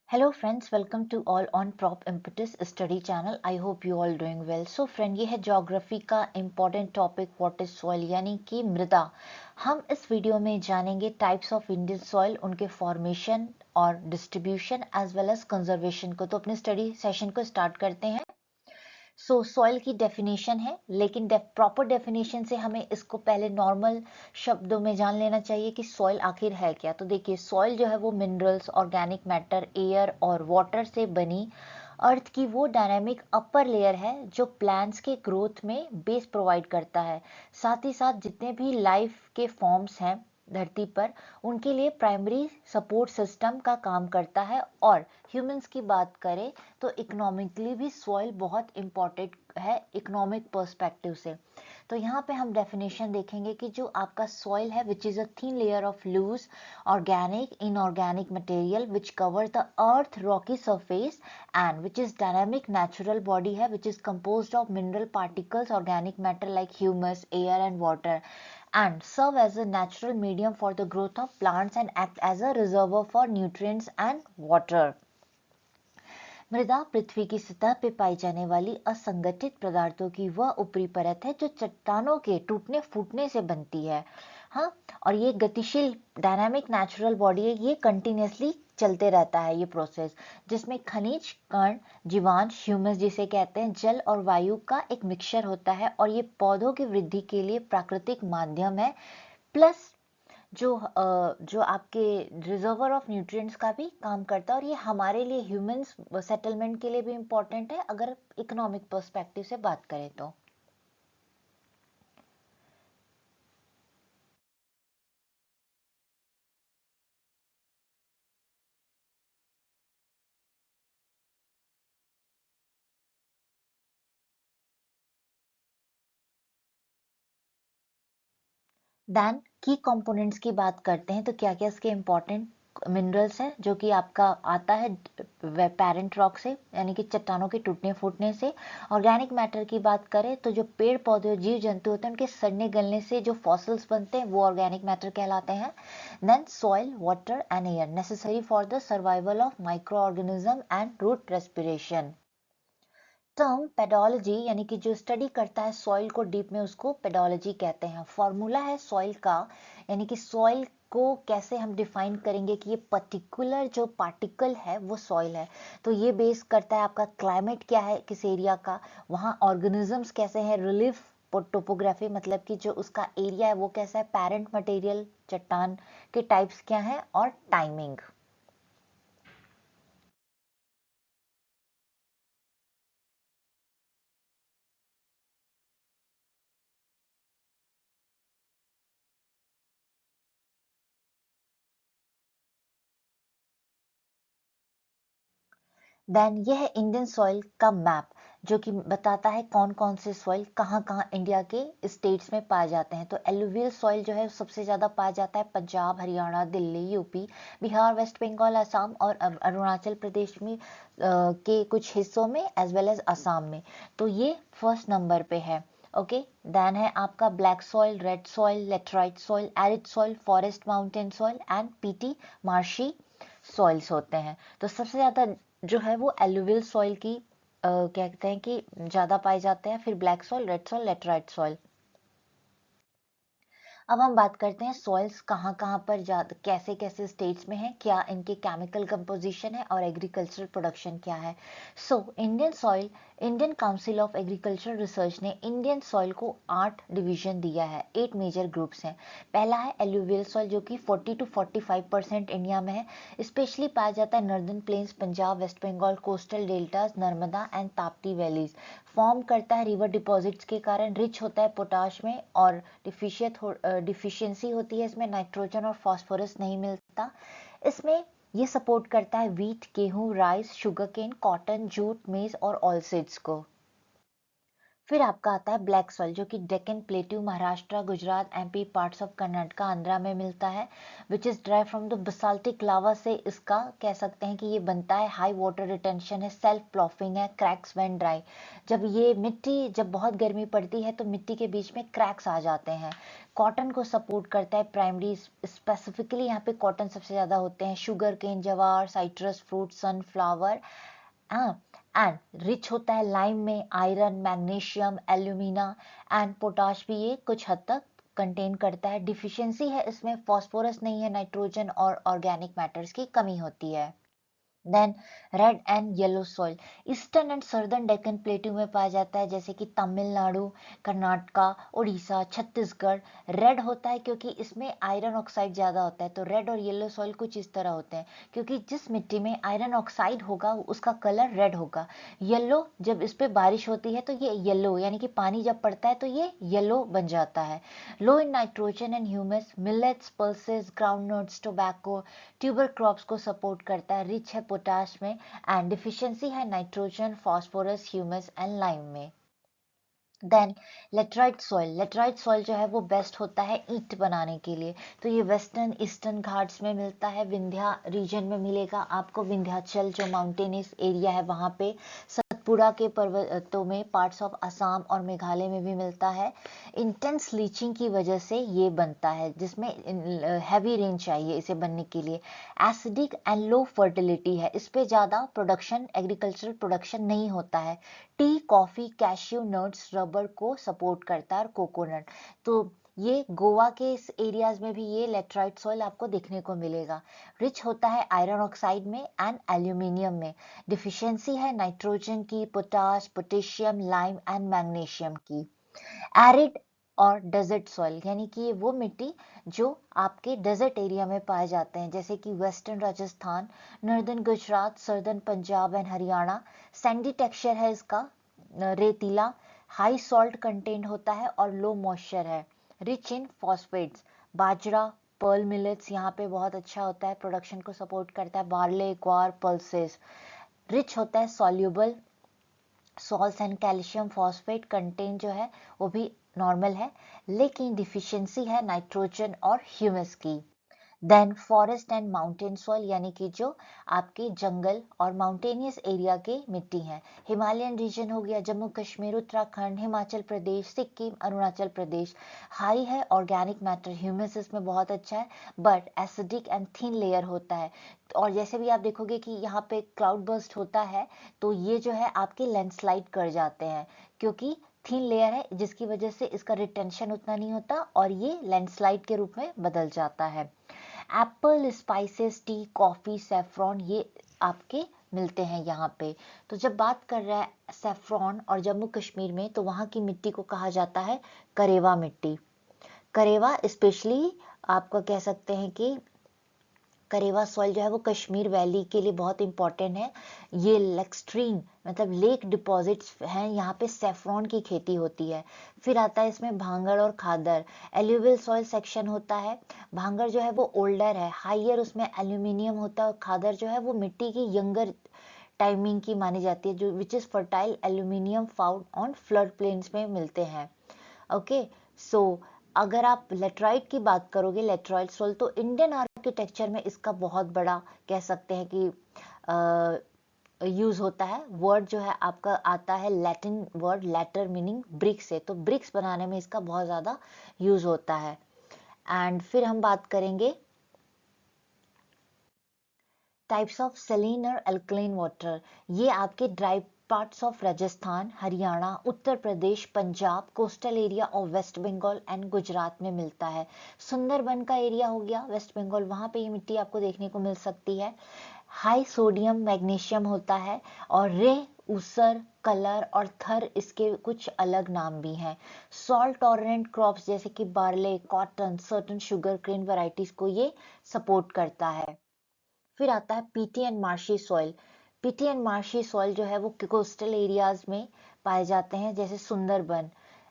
Hello friends, welcome to all on Prop Impetus Study channel. I hope you all doing well. So friend, ये है geography का important topic what is soil यानी कि मृदा। हम इस वीडियो में जानेंगे टाइप्स ऑफ इंडियन सॉइल, उनके फॉर्मेशन और distribution as well as conservation को। तो अपने स्टडी सेशन को स्टार्ट करते हैं। सॉइल की डेफिनेशन है, लेकिन प्रॉपर डेफिनेशन से हमें इसको पहले नॉर्मल शब्दों में जान लेना चाहिए कि सॉइल आखिर है क्या। तो देखिए, सॉइल जो है वो मिनरल्स, ऑर्गेनिक मैटर, एयर और वाटर से बनी अर्थ की वो डायनामिक अपर लेयर है जो प्लांट्स के ग्रोथ में बेस प्रोवाइड करता है। साथ ही साथ जितने भी लाइफ के फॉर्म्स हैं धरती पर, उनके लिए प्राइमरी सपोर्ट सिस्टम का काम करता है। और ह्यूमंस की बात करें तो इकोनॉमिकली भी सॉइल बहुत इम्पोर्टेंट है इकोनॉमिक पर्सपेक्टिव से। तो यहाँ पे हम डेफिनेशन देखेंगे कि जो आपका सॉइल है which is a thin layer of loose organic inorganic material which cover the earth rocky surface and which is dynamic natural body है which is composed of mineral particles, organic matter like humus, air and water, and serve as a natural medium for the growth of plants and act as a reservoir for nutrients and water. मृदा पृथ्वी की सतह पर पाई जाने वाली असंगठित पदार्थों की वह ऊपरी परत है जो चट्टानों के टूटने फूटने से बनती है। हाँ, और ये गतिशील डायनामिक नेचुरल बॉडी है, ये कंटिन्यूसली चलते रहता है ये प्रोसेस, जिसमें खनिज कण, जीवांश, ह्यूमस जिसे कहते हैं, जल और वायु का एक मिक्सचर होता है। और ये पौधों की वृद्धि के लिए प्राकृतिक माध्यम है, प्लस जो आपके रिजर्वर ऑफ न्यूट्रिएंट्स का भी काम करता है। और ये हमारे लिए ह्यूमंस सेटलमेंट के लिए भी इम्पोर्टेंट है अगर इकोनॉमिक पर्सपेक्टिव से बात करें तो। देन की कंपोनेंट्स की बात करते हैं तो क्या क्या इसके इंपॉर्टेंट मिनरल्स हैं जो कि आपका आता है पेरेंट रॉक से, यानी कि चट्टानों के टूटने फूटने से। ऑर्गेनिक मैटर की बात करें तो जो पेड़ पौधे और जीव जंतु होते हैं उनके सड़ने गलने से जो फॉसिल्स बनते हैं वो ऑर्गेनिक मैटर कहलाते हैं। Then soil, water and air necessary for the survival of micro organism and root respiration. Term pedology यानी कि जो स्टडी करता है सॉइल को डीप में, उसको पेडोलॉजी कहते हैं। फॉर्मूला है सॉइल का, यानी कि सॉइल को कैसे हम डिफाइन करेंगे कि ये पर्टिकुलर जो पार्टिकल है वो सॉइल है। तो ये बेस करता है आपका क्लाइमेट क्या है किस एरिया का, वहाँ ऑर्गेनिजम्स कैसे हैं, रिलीफ टोपोग्राफी मतलब कि जो उसका एरिया है वो कैसा है, पेरेंट मटेरियल चट्टान के टाइप्स क्या हैं, और टाइमिंग। देन ये है इंडियन सॉइल का मैप, जो कि बताता है कौन कौन से सॉइल कहाँ कहाँ इंडिया के स्टेट्स में पाए जाते हैं। तो एलुवियल सॉइल जो है सबसे ज़्यादा पाया जाता है पंजाब, हरियाणा, दिल्ली, यूपी, बिहार, वेस्ट बंगाल, असम और अरुणाचल प्रदेश में के कुछ हिस्सों में एज वेल एज असम में। तो ये फर्स्ट नंबर पे है। ओके, देन है आपका black soil, red soil, laterite soil, arid soil, forest mountain soil and PT marshy soils होते हैं। तो सबसे ज़्यादा जो है वो एलुवियल सॉइल की कहते हैं कि ज़्यादा पाए जाते हैं, फिर black soil, red soil, laterite soil. अब हम बात करते हैं सॉइल्स कहाँ कहाँ पर कैसे कैसे स्टेट्स में है, क्या इनके केमिकल कंपोजिशन है और एग्रीकल्चरल प्रोडक्शन क्या है। Indian soil, Indian council of agriculture research ने इंडियन सॉइल को 8 डिवीजन दिया है, 8 मेजर ग्रुप्स हैं। पहला है एलुवियल सॉइल जो कि 40 to 45% इंडिया में है, स्पेशली पाया जाता है northern plains, Punjab, West Bengal, coastal deltas, Narmada and Tapti valleys. Form करता है रिवर डिपॉजिट्स के कारण, रिच होता है पोटाश में, और डिफिशियंसी होती है इसमें, नाइट्रोजन और फास्फोरस नहीं मिलता इसमें। ये सपोर्ट करता है वीट, गेहूं, rice, sugar cane, cotton, jute, maize और ऑलसीड्स को। फिर आपका आता है ब्लैक सॉइल, जो कि Deccan plateau, Maharashtra, Gujarat, MP, parts of Karnataka, Andhra में मिलता है, which is derived from the basaltic lava से इसका कह सकते हैं कि ये बनता है। हाई वाटर रिटेंशन है, सेल्फ प्लॉफिंग है, क्रैक्स व्हेन ड्राई। जब ये मिट्टी, जब बहुत गर्मी पड़ती है तो मिट्टी के बीच में क्रैक्स आ जाते हैं। कॉटन को सपोर्ट करता है प्राइमरी, स्पेसिफिकली यहाँ पे कॉटन सबसे ज्यादा होते हैं, शुगर केन, जवार, citrus fruit, sunflower. And rich होता है लाइम में, iron, magnesium, alumina and potash भी ये कुछ हद तक कंटेन करता है। डिफिशियंसी है इसमें, फास्फोरस नहीं है, नाइट्रोजन और ऑर्गेनिक मैटर्स की कमी होती है। Then red and yellow soil, eastern and southern Deccan plateau में पाया जाता है, जैसे कि तमिलनाडु, कर्नाटका, उड़ीसा, छत्तीसगढ़। रेड होता है क्योंकि इसमें आयरन ऑक्साइड ज्यादा होता है, तो रेड और येलो सॉइल कुछ इस तरह होते हैं, क्योंकि जिस मिट्टी में आयरन ऑक्साइड होगा उसका कलर रेड होगा। येलो, जब इस पे बारिश होती है तो ये येलो, यानी कि पानी जब पड़ता है तो ये येलो बन जाता है। Low in nitrogen and humus, millets, pulses, groundnuts, tobacco, tuber crops को सपोर्ट करता है। रिच है पोटाश में, एंड डिफिशियंसी है nitrogen, phosphorus, humus and lime में। Then laterite soil, laterite soil जो है वो बेस्ट होता है ईंट बनाने के लिए, तो ये वेस्टर्न ईस्टर्न घाट्स में मिलता है, विंध्या रीजन में मिलेगा आपको, विंध्याचल जो माउंटेनियस एरिया है वहां पे, सतपुड़ा के पर्वतों में, पार्ट्स ऑफ असम और मेघालय में भी मिलता है। इंटेंस लीचिंग की वजह से ये बनता है, जिसमें हैवी रेन चाहिए इसे बनने के लिए। एसिडिक एंड लो फर्टिलिटी है, इस पे ज्यादा प्रोडक्शन, एग्रीकल्चरल प्रोडक्शन नहीं होता है। T, coffee, cashew nuts, rubber को सपोर्ट करता है, और कोकोनट। तो ये गोवा के इस एरियाज में भी ये लेटराइट सॉइल आपको देखने को मिलेगा। रिच होता है आयरन ऑक्साइड में एंड एल्यूमिनियम में। डिफिशियंसी है नाइट्रोजन की, potash, potassium, lime and magnesium की। एरिड और डेजर्ट सॉइल, यानी कि वो मिट्टी जो आपके डेजर्ट एरिया में पाए जाते हैं, जैसे कि western Rajasthan, northern Gujarat, southern Punjab and Haryana. Sandy texture है इसका, रेतीला, हाई सॉल्ट कंटेंट होता है और लो मॉइस्चर है। रिच इन फॉस्फेट्स, बाजरा, पर्ल मिलेट्स यहाँ पे बहुत अच्छा होता है, प्रोडक्शन को सपोर्ट करता है, बार्ले, ग्वार, पल्सेस। रिच होता है soluble salts and calcium phosphate content जो है वो भी नॉर्मल है, लेकिन डिफिशियंसी है नाइट्रोजन और ह्यूमस की। Then forest and mountain soil, यानी कि जो आपके जंगल और माउंटेनियस एरिया के मिट्टी हैं। हिमालयन रीजन हो गया, जम्मू कश्मीर, उत्तराखंड, हिमाचल प्रदेश, सिक्किम, अरुणाचल प्रदेश। हाई है ऑर्गेनिक मैटर, ह्यूमस इसमें बहुत अच्छा है, but acidic and thin layer होता है। और जैसे भी आप देखोगे कि यहाँ पे क्लाउड बर्स्ट होता है, तो ये जो है आपके लैंडस्लाइड कर जाते हैं, क्योंकि थिन लेयर है, जिसकी वजह से इसका रिटेंशन उतना नहीं होता और ये लैंडस्लाइड के रूप में बदल जाता है। Apple, spices, T, coffee, saffron, ये आपके मिलते हैं यहाँ पे। तो जब बात कर रहा है सेफ्रॉन और जम्मू कश्मीर में, तो वहाँ की मिट्टी को कहा जाता है करेवा मिट्टी। करेवा स्पेशली आपका कह सकते हैं कि करेवा सॉइल जो है वो कश्मीर वैली के लिए बहुत इंपॉर्टेंट है। ये लेक्स्ट्रीन मतलब लेक डिपॉजिट्स हैं, यहाँ पे सेफ्रॉन की खेती होती है। फिर आता है इसमें भांगड़ और खादर, एल्यूवियल सॉइल सेक्शन होता है। भांगड़ जो है वो ओल्डर है, हाइयर उसमें एल्यूमिनियम होता है, और खादर जो है वो मिट्टी की यंगर टाइमिंग की मानी जाती है, जो which is fertile aluminium found on flood plains में मिलते हैं। ओके, सो अगर आप लेटराइट की बात करोगे, लेटराइट सोल, तो इंडियन आर्किटेक्चर में इसका बहुत बड़ा कह सकते हैं कि यूज होता है। वर्ड जो है आपका आता है Latin word later meaning brick से, तो ब्रिक्स बनाने में इसका बहुत ज्यादा यूज होता है। एंड फिर हम बात करेंगे टाइप्स ऑफ सेलिन और अल्कलाइन वाटर। ये आपके dry parts of Rajasthan, Haryana, Uttar Pradesh, Punjab, coastal area और वेस्ट बंगाल एंड गुजरात में मिलता है। सुंदरबन का एरिया हो गया वेस्ट बंगाल, वहां पे ये मिट्टी आपको देखने को मिल सकती है। हाई सोडियम मैग्नीशियम होता है, और रे, ऊसर, कलर और थर इसके कुछ अलग नाम भी हैं। सॉल्ट टॉलरेंट क्रॉप्स जैसे कि barley, cotton, certain sugar cane varieties को ये सपोर्ट करता है। फिर आता है peaty and marshy soil. Peaty and marshy soil जो है वो कोस्टल एरियाज में पाए जाते हैं, जैसे Sundarban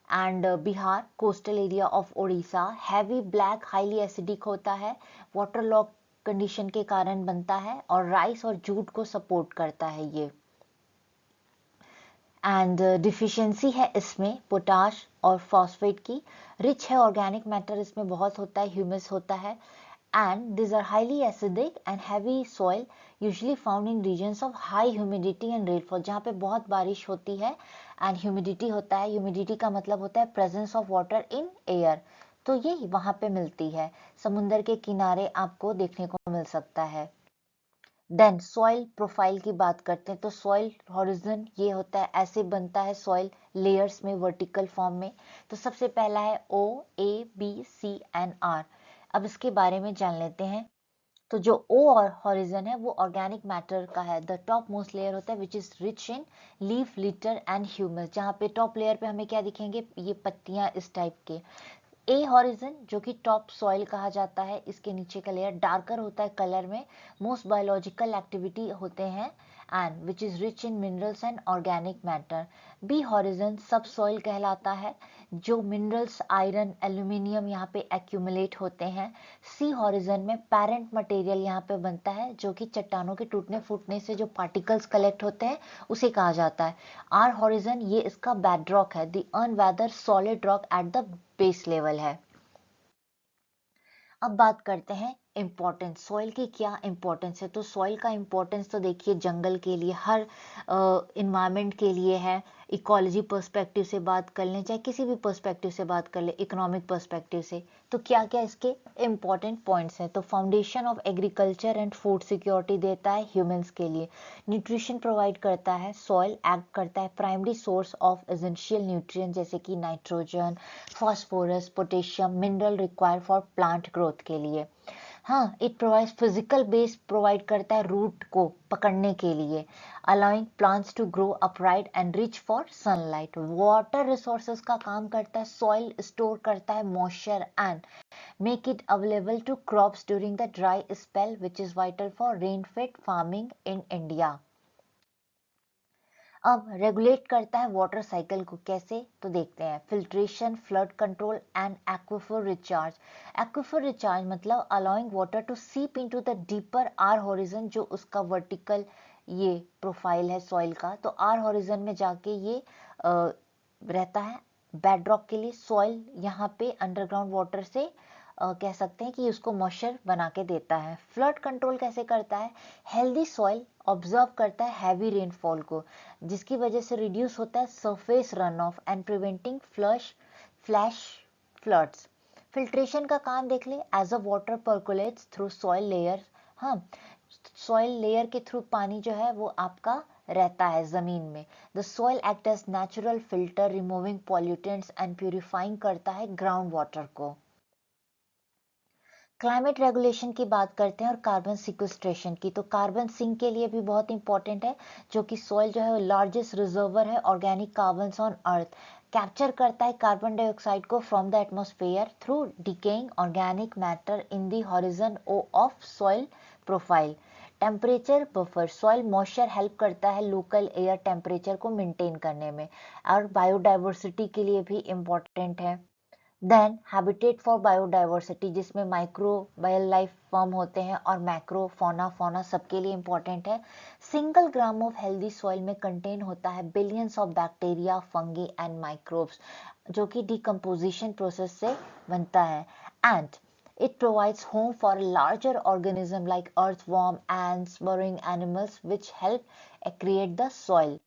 and Bihar, coastal area of Orissa. Heavy black, highly acidic होता है, वाटर लॉक कंडीशन के कारण बनता है, और राइस और जूट को सपोर्ट करता है ये। एंड डिफिशियंसी है इसमें पोटाश और फॉस्फेट की। रिच है ऑर्गेनिक मैटर, इसमें बहुत होता है, ह्यूमस होता है। And these are highly acidic and heavy soil usually found in regions of high humidity and rainfall, जहाँ पे बहुत बारिश होती है एंड ह्यूमिडिटी होता है। ह्यूमिडिटी का मतलब होता है presence of water in air, तो ये वहां पे मिलती है, समुंदर के किनारे आपको देखने को मिल सकता है। देन सॉइल प्रोफाइल की बात करते हैं तो सॉइल हॉरिजन ये होता है, ऐसे बनता है सॉइल लेयर्स में वर्टिकल फॉर्म में। तो सबसे पहला है OABCNR। अब इसके बारे में जान लेते हैं। तो जो ओ और हॉरिजन है वो ऑर्गेनिक मैटर का है। द टॉप मोस्ट लेयर होता है which is rich in leaf litre and humus, जहाँ पे टॉप लेयर पे हमें क्या दिखेंगे, ये पत्तियां इस टाइप के। ए हॉरिजन जो कि टॉप सॉइल कहा जाता है, इसके नीचे का लेयर डार्कर होता है कलर में, मोस्ट बायोलॉजिकल एक्टिविटी होते हैं and which is rich in minerals and organic matter. B horizon sub soil कहलाता है, जो मिनरल्स आयरन एल्यूमिनियम यहाँ पे एक्यूमुलेट होते हैं। सी हॉरिजन में पेरेंट मटेरियल यहाँ पे बनता है, जो कि चट्टानों के टूटने फूटने से जो पार्टिकल्स कलेक्ट होते हैं उसे कहा जाता है। आर हॉरिजन ये इसका बेडरॉक है, the unweathered solid rock at the base level है। अब बात करते हैं इम्पोर्टेंस, सॉइल की क्या इम्पोर्टेंस है। तो सॉइल का इम्पोर्टेंस तो देखिए जंगल के लिए, हर इन्वायरमेंट के लिए है। इकोलॉजी पर्सपेक्टिव से बात कर लें, चाहे किसी भी पर्सपेक्टिव से बात कर लें, इकोनॉमिक पर्सपेक्टिव से, तो क्या क्या इसके इम्पोर्टेंट पॉइंट्स हैं। तो foundation of agriculture and food security देता है ह्यूमंस के लिए, न्यूट्रिशन प्रोवाइड करता है, सॉइल एक्ट करता है primary source of essential nutrient जैसे कि nitrogen, phosphorus, potassium, mineral required for plant growth के लिए। हाँ, it provides physical base provide करता है रूट को पकड़ने के लिए, allowing plants to grow upright and reach for sunlight. Water resources का काम करता है, सॉइल स्टोर करता है moisture and make it available to crops during the dry spell which is vital for rain fade farming in India. अब regulate करता है water cycle को, कैसे तो देखते हैं। Filtration, flood control and aquifer recharge. Aquifer recharge मतलब allowing water to seep into the deeper R horizon, जो उसका वर्टिकल ये प्रोफाइल है सॉइल का, तो आर हॉरिजन में जाके ये रहता है बेडरॉक के लिए। सॉइल यहाँ पे अंडरग्राउंड वाटर से कह सकते हैं कि उसको मॉइस्चर बना के देता है। फ्लड कंट्रोल कैसे करता है, हेल्दी सॉइल ऑब्जर्व करता है हैवी रेनफॉल को, जिसकी वजह से रिड्यूस होता है surface run off and preventing flash floods. Filtration का काम देख ले, as a water percolates through soil layer. हाँ, सॉइल लेयर के थ्रू पानी जो है वो आपका रहता है जमीन में। The soil act as natural filter, removing pollutants and purifying करता है ग्राउंड वाटर को। क्लाइमेट रेगुलेशन की बात करते हैं और कार्बन सिक्वेस्ट्रेशन की। तो कार्बन सिंक के लिए भी बहुत इंपॉर्टेंट है, जो कि सॉइल जो है लार्जेस्ट रिजर्वर है organic carbon on earth. Capture करता है कार्बन डाइऑक्साइड को from the atmosphere through decaying organic matter in the horizon O of soil profile. Temperature buffer, soil moisture help करता है लोकल एयर टेम्परेचर को maintain करने में, और बायोडाइवर्सिटी के लिए भी इम्पोर्टेंट है। देन हैबिटेट फॉर बायोडाइवर्सिटी, जिसमें माइक्रोबायल लाइफ फॉर्म होते हैं और मैक्रो फौना सबके लिए इंपॉर्टेंट है। Single gram of healthy soil में कंटेन होता है billions of bacteria, fungi and microbes, जो कि डिकम्पोजिशन प्रोसेस से बनता है। And it provides home for larger organisms like earthworm, ants, burrowing animals which help create the soil.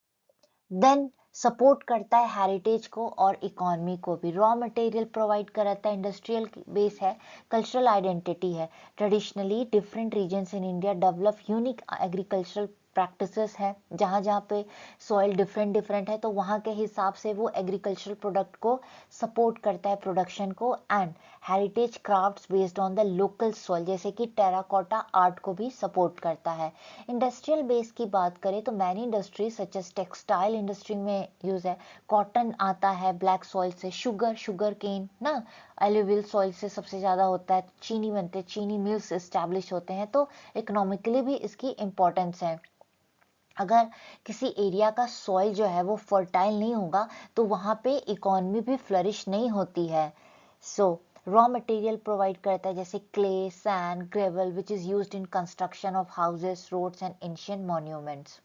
Then support करता है हेरिटेज को और इकोनॉमी को भी। रॉ मटेरियल प्रोवाइड कराता है, इंडस्ट्रियल बेस है, कल्चरल आइडेंटिटी है। Traditionally different regions in India develop unique agricultural practices है, जहाँ जहाँ पे सॉइल डिफरेंट डिफरेंट है, तो वहाँ के हिसाब से वो एग्रीकल्चरल प्रोडक्ट को सपोर्ट करता है, प्रोडक्शन को। And heritage crafts based on the local soil, जैसे कि टेराकोटा आर्ट को भी सपोर्ट करता है। इंडस्ट्रियल बेस की बात करें तो many industries such as textile industry में यूज है, कॉटन आता है ब्लैक सॉइल से, शुगर केन ना एलुवियल सॉइल से सबसे ज्यादा होता है, चीनी बनते, चीनी मिल्स एस्टैब्लिश होते हैं, तो इकोनॉमिकली भी इसकी इंपॉर्टेंस है। अगर किसी एरिया का सॉइल जो है वो फर्टाइल नहीं होगा तो वहां पे इकोनॉमी भी फ्लरिश नहीं होती है। सो रॉ मटेरियल प्रोवाइड करता है, जैसे clay, sand, gravel which is used in construction of houses, roads and ancient monuments.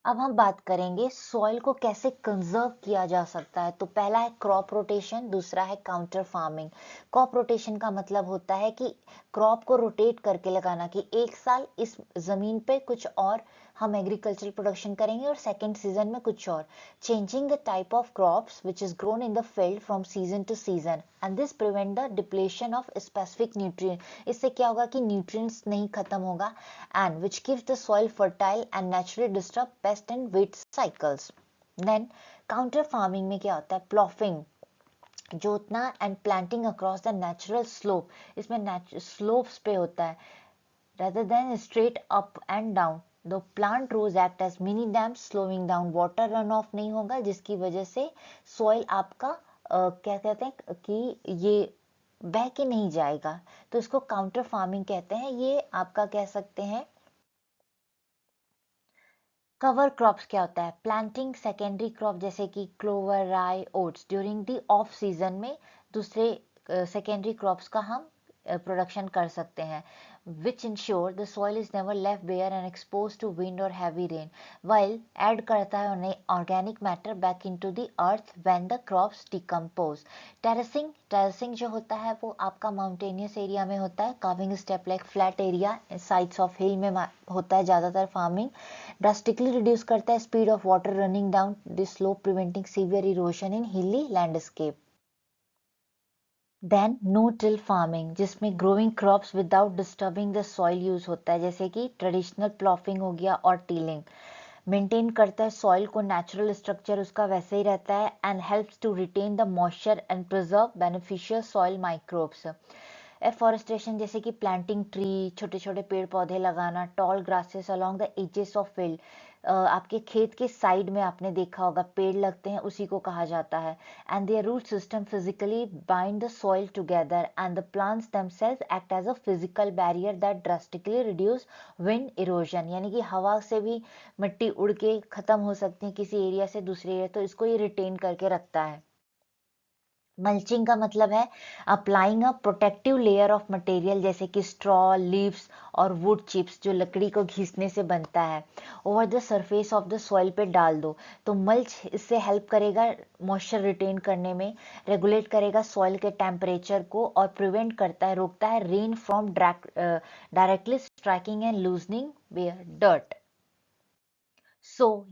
अब हम बात करेंगे सॉइल को कैसे कंजर्व किया जा सकता है। तो पहला है क्रॉप रोटेशन, दूसरा है काउंटर फार्मिंग। क्रॉप रोटेशन का मतलब होता है कि क्रॉप को रोटेट करके लगाना, कि एक साल इस जमीन पे कुछ और हम एग्रीकल्चरल प्रोडक्शन करेंगे और सेकेंड सीजन में कुछ और। Changing the type of crops which is grown in the field from season two season and this prevent the depletion of specific nutrient. इससे क्या होगा कि न्यूट्रिएंट्स नहीं खत्म होगा, and which keeps the soil fertile and naturally disrupt pest and weed cycles. Then counter farming में क्या होता है, प्लॉफिंग, जोतना and planting across the natural slope. इसमें स्लोप्स पे होता है rather than straight up and down. The plant rows act as mini dams, slowing down water runoff नहीं होगा, जिसकी वजह से सॉइल आपका क्या कहते हैं कि ये बह के नहीं जाएगा। तो इसको काउंटर फार्मिंग कहते हैं। ये आपका कह सकते हैं। कवर क्रॉप्स क्या होता है, प्लांटिंग सेकेंडरी क्रॉप जैसे कि क्लोवर, राई, oats during the off season में दूसरे सेकेंडरी क्रॉप्स का हम प्रोडक्शन कर सकते हैं, which ensure the soil is never left bare and exposed to wind or heavy rain, while add करता है उन्हें organic matter back into the earth when the crops decompose. Terracing जो होता है वो आपका माउंटेनियस एरिया में होता है, carving step like flat area sides of hill में होता है ज़्यादातर फार्मिंग। ड्रास्टिकली रिड्यूस करता है speed of water running down the slope, preventing severe erosion in hilly landscape. Then no till farming, जिसमें growing crops without disturbing the soil use होता है, जैसे कि ट्रेडिशनल प्लॉफिंग हो गया और टीलिंग। मेंटेन करता है सॉइल को, नेचुरल स्ट्रक्चर उसका वैसे ही रहता है and helps to retain the moisture and preserve beneficial soil microbes. Afforestation जैसे कि प्लांटिंग ट्री, छोटे छोटे पेड़ पौधे लगाना, tall grasses along the edges of field. आपके खेत के साइड में आपने देखा होगा पेड़ लगते हैं, उसी को कहा जाता है। And their root system physically bind the soil together and the plants themselves act as a physical barrier that drastically reduce wind erosion, यानी कि हवा से भी मिट्टी उड़ के खत्म हो सकती है किसी एरिया से दूसरे एरिया, तो इसको ये रिटेन करके रखता है। मल्चिंग का मतलब है applying a protective layer of material जैसे कि स्ट्रॉ, लीव्स और वुड चिप्स, जो लकड़ी को घिसने से बनता है, over the surface of the soil पे डाल दो। तो मल्च इससे हेल्प करेगा मॉइस्चर रिटेन करने में, रेगुलेट करेगा सॉइल के टेम्परेचर को और प्रिवेंट करता है, रोकता है rain from directly striking and loosening dirt.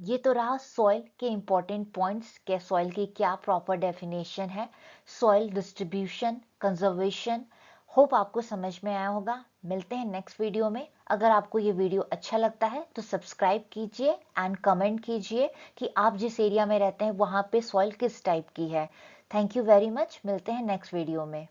ये तो रहा सॉइल के इंपॉर्टेंट पॉइंट्स के सॉइल की क्या प्रॉपर डेफिनेशन है, सॉइल डिस्ट्रीब्यूशन, कंजर्वेशन। होप आपको समझ में आया होगा। मिलते हैं नेक्स्ट वीडियो में। अगर आपको ये वीडियो अच्छा लगता है तो सब्सक्राइब कीजिए एंड कमेंट कीजिए कि आप जिस एरिया में रहते हैं वहां पे सॉइल किस टाइप की है। Thank you very much. मिलते हैं नेक्स्ट वीडियो में।